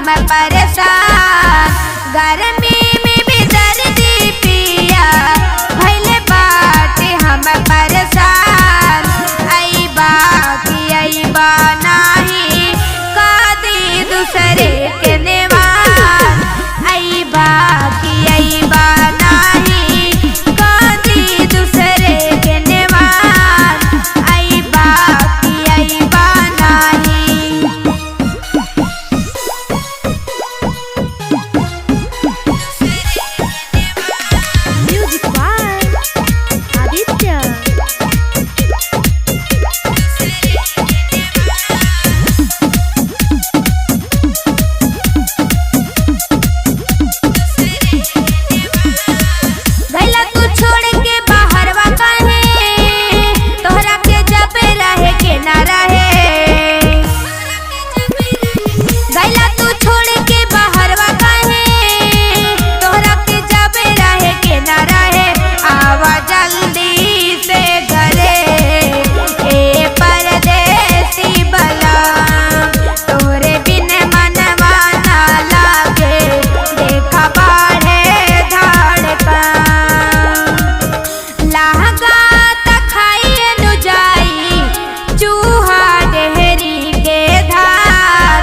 हम परेशान। गर्मी में भी दर्दी पिया भइले बाटे हम परेशान। अइबा कि अइबा नाही कदी दूसरे के नेवान। अइबा कि अइबा नाही कदी दूसरे के नेवान। अइबा कि अइबा नाही। Music by Aditya. गइला तू छोड़ के बाहरवा काहे, तोहरा के जब रहे के ना रहे। गइला तू छोड़ के बाहरवा काहे, तोहरा के जब रहे के ना रहे। आवा जल्दी से घरे ए परदेसी बला, तोरे बिन मनवा ना लागे देखा बाढ़े धड़कन। लागत खाइए नु जाई चूहा डेहरी के धार।